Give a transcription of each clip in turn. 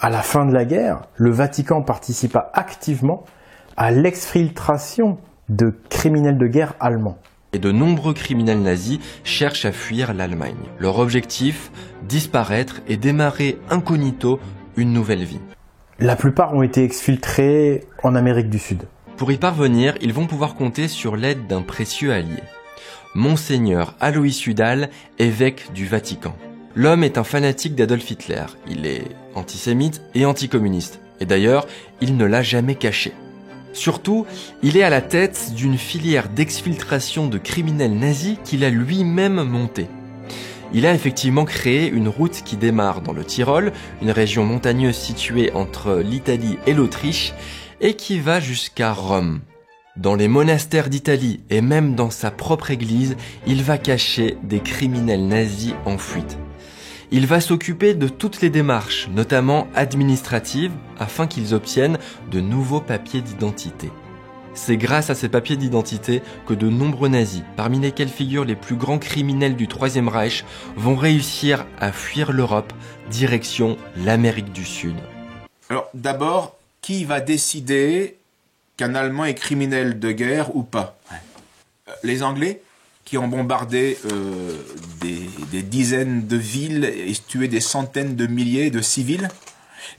À la fin de la guerre, le Vatican participa activement à l'exfiltration de criminels de guerre allemands. Et de nombreux criminels nazis cherchent à fuir l'Allemagne. Leur objectif, disparaître et démarrer incognito une nouvelle vie. La plupart ont été exfiltrés en Amérique du Sud. Pour y parvenir, ils vont pouvoir compter sur l'aide d'un précieux allié. Monseigneur Alois Udal, évêque du Vatican. L'homme est un fanatique d'Adolf Hitler. Il est antisémite et anticommuniste. Et d'ailleurs, il ne l'a jamais caché. Surtout, il est à la tête d'une filière d'exfiltration de criminels nazis qu'il a lui-même montée. Il a effectivement créé une route qui démarre dans le Tyrol, une région montagneuse située entre l'Italie et l'Autriche, et qui va jusqu'à Rome. Dans les monastères d'Italie et même dans sa propre église, il va cacher des criminels nazis en fuite. Il va s'occuper de toutes les démarches, notamment administratives, afin qu'ils obtiennent de nouveaux papiers d'identité. C'est grâce à ces papiers d'identité que de nombreux nazis, parmi lesquels figurent les plus grands criminels du Troisième Reich, vont réussir à fuir l'Europe, direction l'Amérique du Sud. Alors d'abord, qui va décider qu'un Allemand est criminel de guerre ou pas? Les Anglais qui ont bombardé des dizaines de villes et tué des centaines de milliers de civils.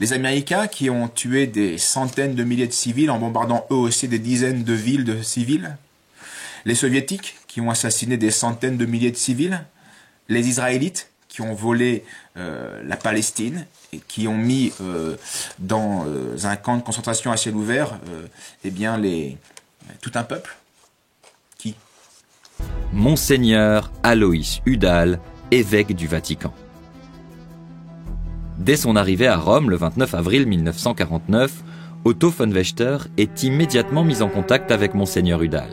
Les Américains qui ont tué des centaines de milliers de civils en bombardant eux aussi des dizaines de villes de civils. Les Soviétiques qui ont assassiné des centaines de milliers de civils. Les Israélites qui ont volé la Palestine et qui ont mis dans un camp de concentration à ciel ouvert tout un peuple. Qui? Monseigneur Alois Udal, évêque du Vatican. Dès son arrivée à Rome le 29 avril 1949, Otto von Wächter est immédiatement mis en contact avec Monseigneur Udal.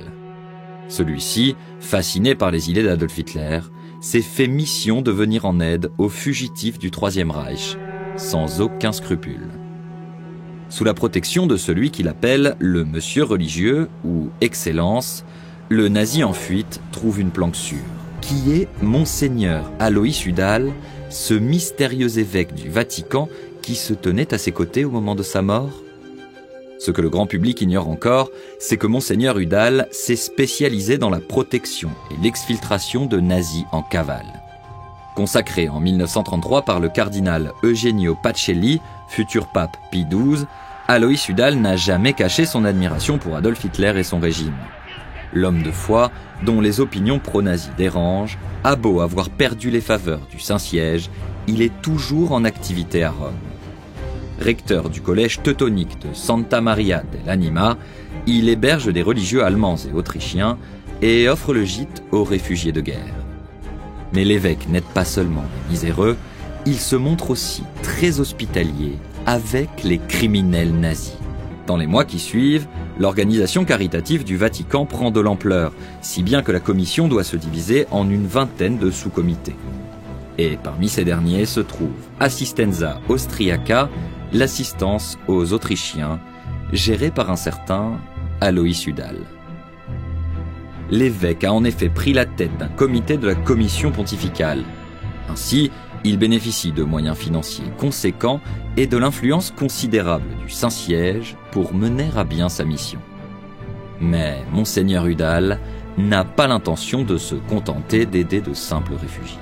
Celui-ci, fasciné par les idées d'Adolf Hitler, s'est fait mission de venir en aide aux fugitifs du Troisième Reich, sans aucun scrupule. Sous la protection de celui qu'il appelle le monsieur religieux ou Excellence, le nazi en fuite trouve une planque sûre. Qui est Monseigneur Alois Udal, ce mystérieux évêque du Vatican qui se tenait à ses côtés au moment de sa mort? Ce que le grand public ignore encore, c'est que Monseigneur Udal s'est spécialisé dans la protection et l'exfiltration de nazis en cavale. Consacré en 1933 par le cardinal Eugenio Pacelli, futur pape Pie XII, Alois Udal n'a jamais caché son admiration pour Adolf Hitler et son régime. L'homme de foi, dont les opinions pro-nazis dérangent, a beau avoir perdu les faveurs du Saint-Siège, il est toujours en activité à Rome. Recteur du collège teutonique de Santa Maria dell'Anima, il héberge des religieux allemands et autrichiens et offre le gîte aux réfugiés de guerre. Mais l'évêque n'aide pas seulement les miséreux, il se montre aussi très hospitalier avec les criminels nazis. Dans les mois qui suivent, l'organisation caritative du Vatican prend de l'ampleur, si bien que la commission doit se diviser en une vingtaine de sous-comités. Et parmi ces derniers se trouve Assistenza Austriaca, l'assistance aux Autrichiens, gérée par un certain Alois Udal. L'évêque a en effet pris la tête d'un comité de la commission pontificale. Ainsi, il bénéficie de moyens financiers conséquents et de l'influence considérable du Saint-Siège pour mener à bien sa mission. Mais Monseigneur Udal n'a pas l'intention de se contenter d'aider de simples réfugiés.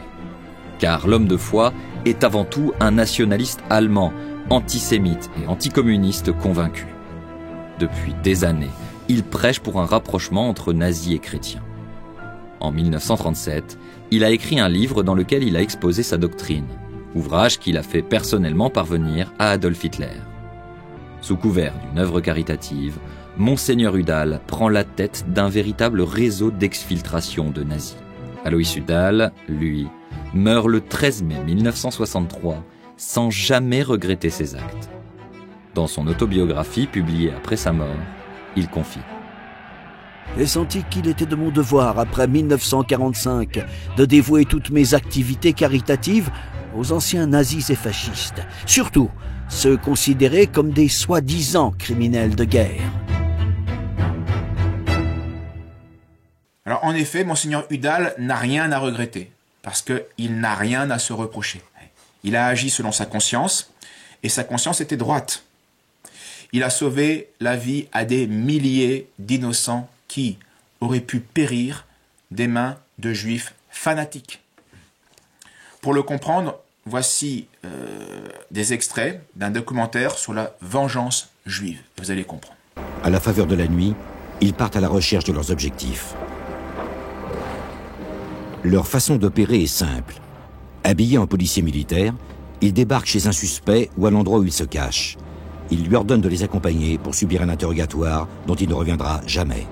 Car l'homme de foi est avant tout un nationaliste allemand, antisémite et anticommuniste convaincu. Depuis des années, il prêche pour un rapprochement entre nazis et chrétiens. En 1937, il a écrit un livre dans lequel il a exposé sa doctrine, ouvrage qu'il a fait personnellement parvenir à Adolf Hitler. Sous couvert d'une œuvre caritative, Monseigneur Udal prend la tête d'un véritable réseau d'exfiltration de nazis. Alois Udal, lui, meurt le 13 mai 1963 sans jamais regretter ses actes. Dans son autobiographie publiée après sa mort, il confie: J'ai senti qu'il était de mon devoir, après 1945, de dévouer toutes mes activités caritatives aux anciens nazis et fascistes, surtout ceux considérés comme des soi-disant criminels de guerre. Alors en effet, Monseigneur Udal n'a rien à regretter, parce qu'il n'a rien à se reprocher. Il a agi selon sa conscience, et sa conscience était droite. Il a sauvé la vie à des milliers d'innocents qui auraient pu périr des mains de juifs fanatiques. Pour le comprendre, voici des extraits d'un documentaire sur la vengeance juive. Vous allez comprendre. À la faveur de la nuit, ils partent à la recherche de leurs objectifs. Leur façon d'opérer est simple. Habillés en policiers militaires, ils débarquent chez un suspect ou à l'endroit où il se cache. Ils lui ordonnent de les accompagner pour subir un interrogatoire dont il ne reviendra jamais.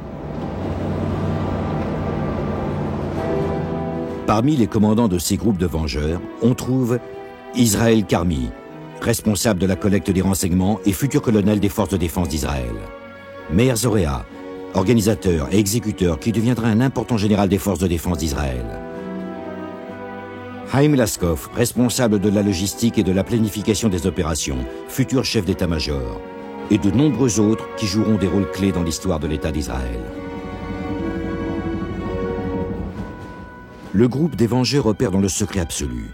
Parmi les commandants de ces groupes de vengeurs, on trouve Israël Karmi, responsable de la collecte des renseignements et futur colonel des forces de défense d'Israël. Meir Zoréa, organisateur et exécuteur qui deviendra un important général des forces de défense d'Israël. Haïm Laskov, responsable de la logistique et de la planification des opérations, futur chef d'état-major, et de nombreux autres qui joueront des rôles clés dans l'histoire de l'État d'Israël. Le groupe des Vengeurs opère dans le secret absolu.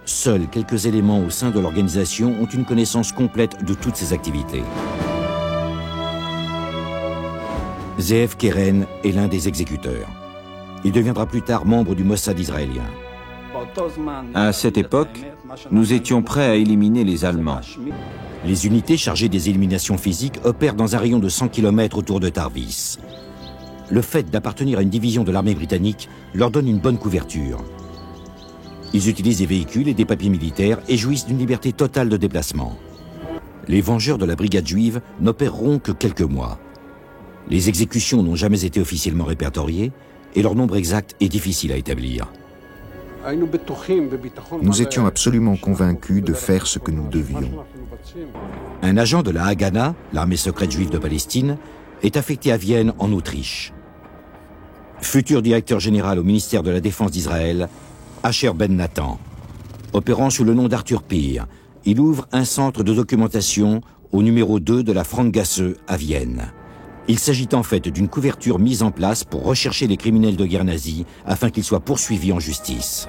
Seuls quelques éléments au sein de l'organisation ont une connaissance complète de toutes ces activités. Zeev Keren est l'un des exécuteurs. Il deviendra plus tard membre du Mossad israélien. À cette époque, nous étions prêts à éliminer les Allemands. Les unités chargées des éliminations physiques opèrent dans un rayon de 100 km autour de Tarvis. Le fait d'appartenir à une division de l'armée britannique leur donne une bonne couverture. Ils utilisent des véhicules et des papiers militaires et jouissent d'une liberté totale de déplacement. Les Vengeurs de la brigade juive n'opéreront que quelques mois. Les exécutions n'ont jamais été officiellement répertoriées et leur nombre exact est difficile à établir. Nous étions absolument convaincus de faire ce que nous devions. Un agent de la Haganah, l'armée secrète juive de Palestine, est affecté à Vienne, en Autriche. Futur directeur général au ministère de la Défense d'Israël, Asher Ben Nathan. Opérant sous le nom d'Arthur Peer, il ouvre un centre de documentation au numéro 2 de la Frankgasse à Vienne. Il s'agit en fait d'une couverture mise en place pour rechercher les criminels de guerre nazis afin qu'ils soient poursuivis en justice.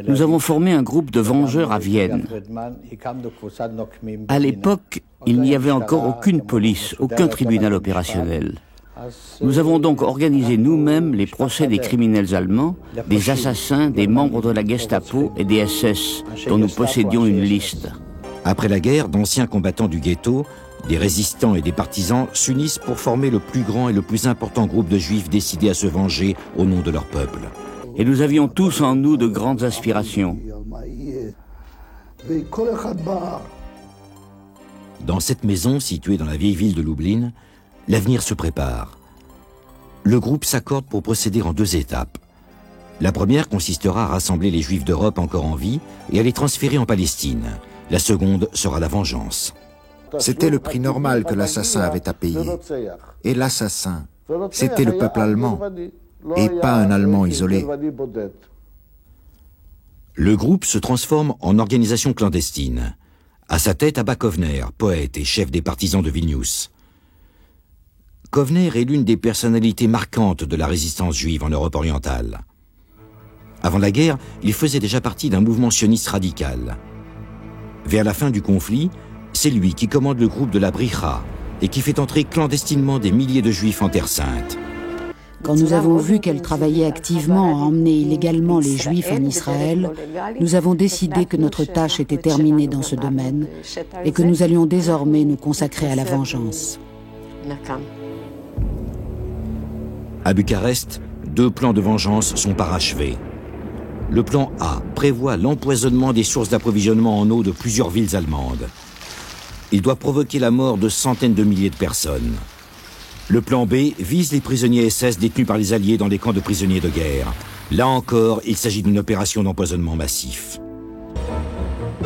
Nous avons formé un groupe de vengeurs à Vienne. À l'époque, il n'y avait encore aucune police, aucun tribunal opérationnel. Nous avons donc organisé nous-mêmes les procès des criminels allemands, des assassins, des membres de la Gestapo et des SS, dont nous possédions une liste. Après la guerre, d'anciens combattants du ghetto, des résistants et des partisans s'unissent pour former le plus grand et le plus important groupe de juifs décidés à se venger au nom de leur peuple. Et nous avions tous en nous de grandes aspirations. Dans cette maison, située dans la vieille ville de Lublin, l'avenir se prépare. Le groupe s'accorde pour procéder en 2 étapes. La première consistera à rassembler les Juifs d'Europe encore en vie et à les transférer en Palestine. La seconde sera la vengeance. C'était le prix normal que l'assassin avait à payer. Et l'assassin, c'était le peuple allemand, et pas un Allemand isolé. Le groupe se transforme en organisation clandestine. À sa tête, Abba Kovner, poète et chef des partisans de Vilnius. Kovner est l'une des personnalités marquantes de la résistance juive en Europe orientale. Avant la guerre, il faisait déjà partie d'un mouvement sioniste radical. Vers la fin du conflit, c'est lui qui commande le groupe de la Bricha et qui fait entrer clandestinement des milliers de Juifs en Terre Sainte. Quand nous avons vu qu'elle travaillait activement à emmener illégalement les Juifs en Israël, nous avons décidé que notre tâche était terminée dans ce domaine et que nous allions désormais nous consacrer à la vengeance. À Bucarest, 2 plans de vengeance sont parachevés. Le plan A prévoit l'empoisonnement des sources d'approvisionnement en eau de plusieurs villes allemandes. Il doit provoquer la mort de centaines de milliers de personnes. Le plan B vise les prisonniers SS détenus par les Alliés dans les camps de prisonniers de guerre. Là encore, il s'agit d'une opération d'empoisonnement massif.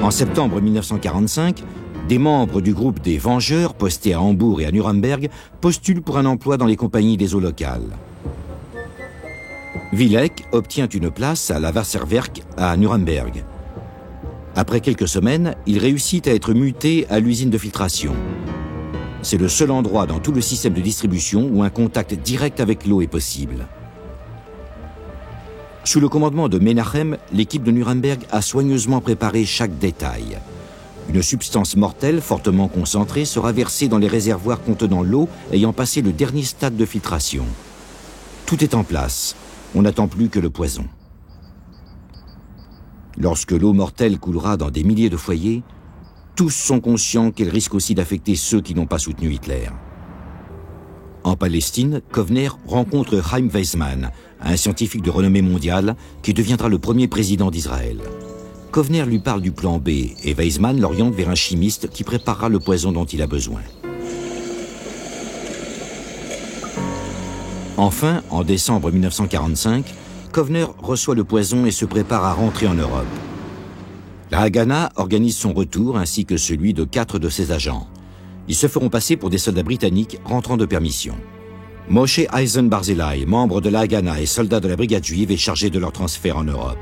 En septembre 1945, des membres du groupe des Vengeurs, postés à Hambourg et à Nuremberg, postulent pour un emploi dans les compagnies des eaux locales. Wilek obtient une place à la Wasserwerk à Nuremberg. Après quelques semaines, il réussit à être muté à l'usine de filtration. C'est le seul endroit dans tout le système de distribution où un contact direct avec l'eau est possible. Sous le commandement de Menachem, l'équipe de Nuremberg a soigneusement préparé chaque détail. Une substance mortelle fortement concentrée sera versée dans les réservoirs contenant l'eau ayant passé le dernier stade de filtration. Tout est en place. On n'attend plus que le poison. Lorsque l'eau mortelle coulera dans des milliers de foyers, tous sont conscients qu'elle risque aussi d'affecter ceux qui n'ont pas soutenu Hitler. En Palestine, Kovner rencontre Chaim Weizmann, un scientifique de renommée mondiale qui deviendra le premier président d'Israël. Kovner lui parle du plan B et Weizmann l'oriente vers un chimiste qui préparera le poison dont il a besoin. Enfin, en décembre 1945, Kovner reçoit le poison et se prépare à rentrer en Europe. La Haganah organise son retour ainsi que celui de 4 de ses agents. Ils se feront passer pour des soldats britanniques rentrant de permission. Moshe Eisen Barzilai, membre de la Haganah et soldat de la brigade juive, est chargé de leur transfert en Europe.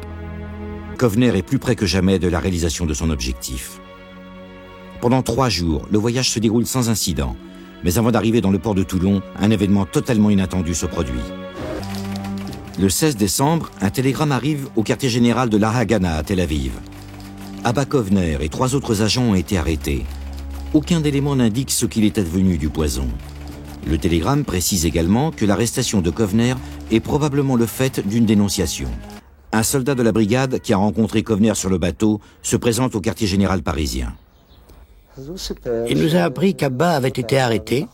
Kovner est plus près que jamais de la réalisation de son objectif. Pendant 3 jours, le voyage se déroule sans incident. Mais avant d'arriver dans le port de Toulon, un événement totalement inattendu se produit. Le 16 décembre, un télégramme arrive au quartier général de la Haganah à Tel Aviv. Abba Kovner et 3 autres agents ont été arrêtés. Aucun élément n'indique ce qu'il est advenu du poison. Le télégramme précise également que l'arrestation de Kovner est probablement le fait d'une dénonciation. Un soldat de la brigade qui a rencontré Kovner sur le bateau se présente au quartier général parisien. Il nous a appris qu'Abba avait été arrêté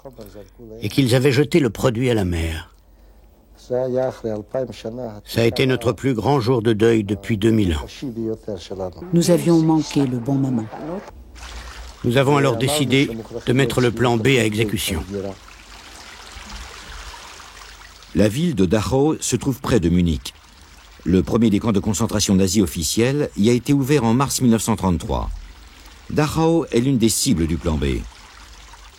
et qu'ils avaient jeté le produit à la mer. Ça a été notre plus grand jour de deuil depuis 2000 ans. Nous avions manqué le bon moment. Nous avons alors décidé de mettre le plan B à exécution. La ville de Dachau se trouve près de Munich. Le premier des camps de concentration nazis officiels y a été ouvert en mars 1933. Dachau est l'une des cibles du plan B.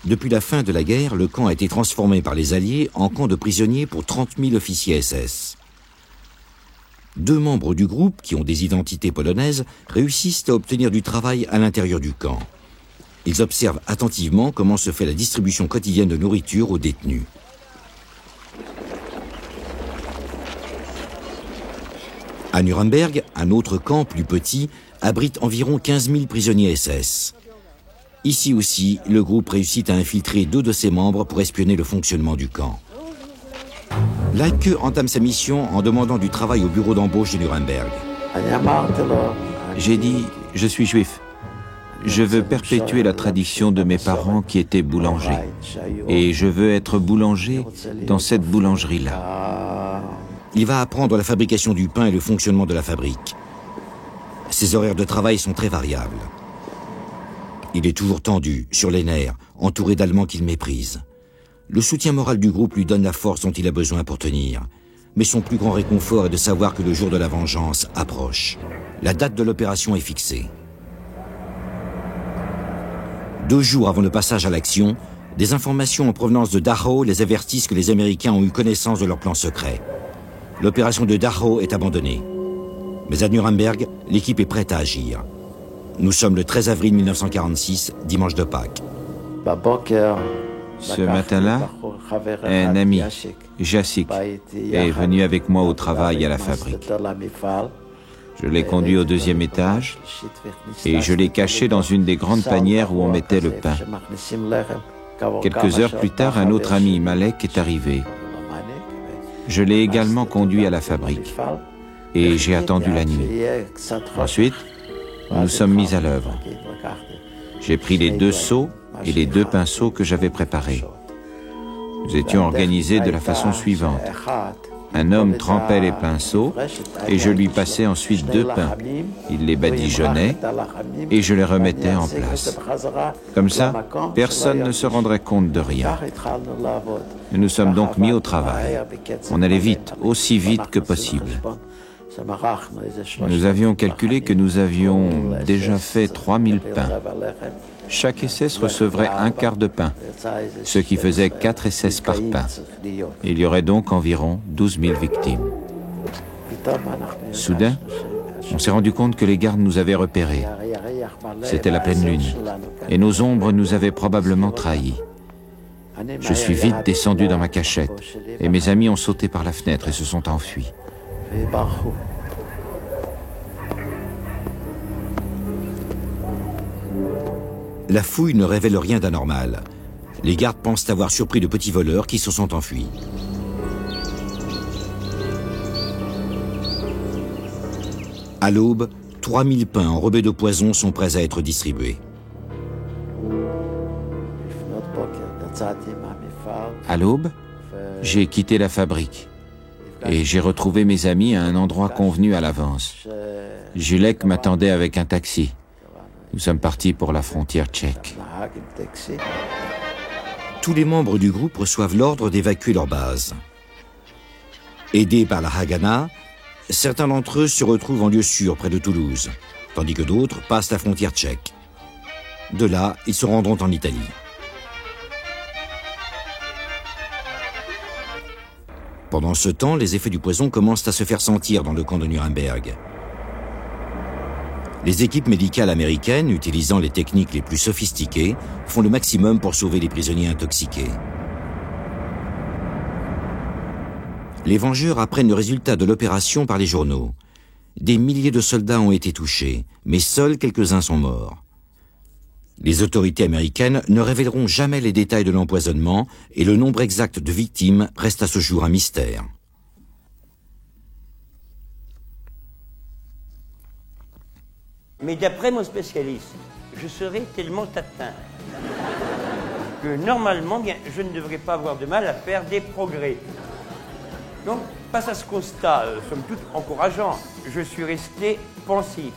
Depuis la fin de la guerre, le camp a été transformé par les Alliés en camp de prisonniers pour 30 000 officiers SS. 2 membres du groupe, qui ont des identités polonaises, réussissent à obtenir du travail à l'intérieur du camp. Ils observent attentivement comment se fait la distribution quotidienne de nourriture aux détenus. À Nuremberg, un autre camp plus petit abrite environ 15 000 prisonniers SS. Ici aussi, le groupe réussit à infiltrer 2 de ses membres pour espionner le fonctionnement du camp. Leike entame sa mission en demandant du travail au bureau d'embauche de Nuremberg. J'ai dit, je suis juif. Je veux perpétuer la tradition de mes parents qui étaient boulangers. Et je veux être boulanger dans cette boulangerie-là. Il va apprendre la fabrication du pain et le fonctionnement de la fabrique. Ses horaires de travail sont très variables. Il est toujours tendu, sur les nerfs, entouré d'Allemands qu'il méprise. Le soutien moral du groupe lui donne la force dont il a besoin pour tenir. Mais son plus grand réconfort est de savoir que le jour de la vengeance approche. La date de l'opération est fixée. 2 jours avant le passage à l'action, des informations en provenance de Dachau les avertissent que les Américains ont eu connaissance de leur plan secret. L'opération de Dachau est abandonnée. Mais à Nuremberg, l'équipe est prête à agir. Nous sommes le 13 avril 1946, dimanche de Pâques. Ce matin-là, un ami, Jassik, est venu avec moi au travail à la fabrique. Je l'ai conduit au 2e étage et je l'ai caché dans une des grandes panières où on mettait le pain. Quelques heures plus tard, un autre ami, Malek, est arrivé. Je l'ai également conduit à la fabrique et j'ai attendu la nuit. Ensuite, nous sommes mis à l'œuvre. J'ai pris les 2 seaux et les 2 pinceaux que j'avais préparés. Nous étions organisés de la façon suivante. Un homme trempait les pinceaux et je lui passais ensuite 2 pains. Il les badigeonnait et je les remettais en place. Comme ça, personne ne se rendrait compte de rien. Nous nous sommes donc mis au travail. On allait vite, aussi vite que possible. Nous avions calculé que nous avions déjà fait 3000 pains. Chaque SS recevrait 1/4 de pain, ce qui faisait 4 SS par pain. Il y aurait donc environ 12 000 victimes. Soudain, on s'est rendu compte que les gardes nous avaient repérés. C'était la pleine lune, et nos ombres nous avaient probablement trahis. Je suis vite descendu dans ma cachette, et mes amis ont sauté par la fenêtre et se sont enfuis. La fouille ne révèle rien d'anormal. Les gardes pensent avoir surpris de petits voleurs qui se sont enfuis. À l'aube, 3000 pains enrobés de poison sont prêts à être distribués. À l'aube, j'ai quitté la fabrique et j'ai retrouvé mes amis à un endroit convenu à l'avance. Julek m'attendait avec un taxi. Nous sommes partis pour la frontière tchèque. Tous les membres du groupe reçoivent l'ordre d'évacuer leur base. Aidés par la Haganah, certains d'entre eux se retrouvent en lieu sûr près de Toulouse, tandis que d'autres passent la frontière tchèque. De là, ils se rendront en Italie. Pendant ce temps, les effets du poison commencent à se faire sentir dans le camp de Nuremberg. Les équipes médicales américaines, utilisant les techniques les plus sophistiquées, font le maximum pour sauver les prisonniers intoxiqués. Les Vengeurs apprennent le résultat de l'opération par les journaux. Des milliers de soldats ont été touchés, mais seuls quelques-uns sont morts. Les autorités américaines ne révéleront jamais les détails de l'empoisonnement et le nombre exact de victimes reste à ce jour un mystère. Mais d'après mon spécialiste, je serai tellement atteint que normalement, bien, je ne devrais pas avoir de mal à faire des progrès. Donc, face à ce constat, somme toute encourageant, je suis resté pensif.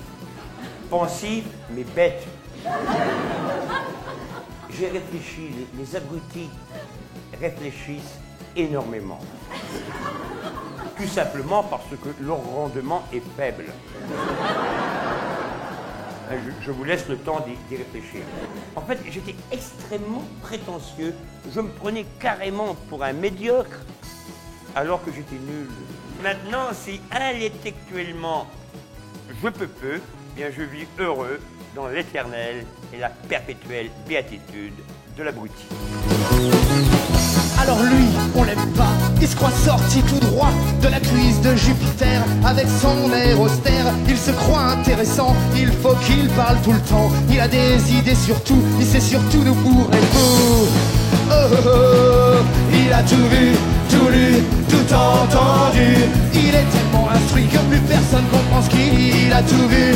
Pensif, mais bête. J'ai réfléchi, les abrutis réfléchissent énormément. Tout simplement parce que leur rendement est faible. Je vous laisse le temps d'y réfléchir. En fait, j'étais extrêmement prétentieux. Je me prenais carrément pour un médiocre alors que j'étais nul. Maintenant, si intellectuellement je peux peu, bien je vis heureux dans l'éternelle et la perpétuelle béatitude de l'abruti. Alors lui, on l'aime pas, il se croit sorti tout droit de la crise de Jupiter. Avec son air austère, il se croit intéressant, il faut qu'il parle tout le temps. Il a des idées sur tout, il sait surtout nous bourrer fou. Oh, oh, oh, il a tout vu, tout lu, tout entendu. Il est tellement instruit que plus personne comprend ce qu'il dit. Il a tout vu,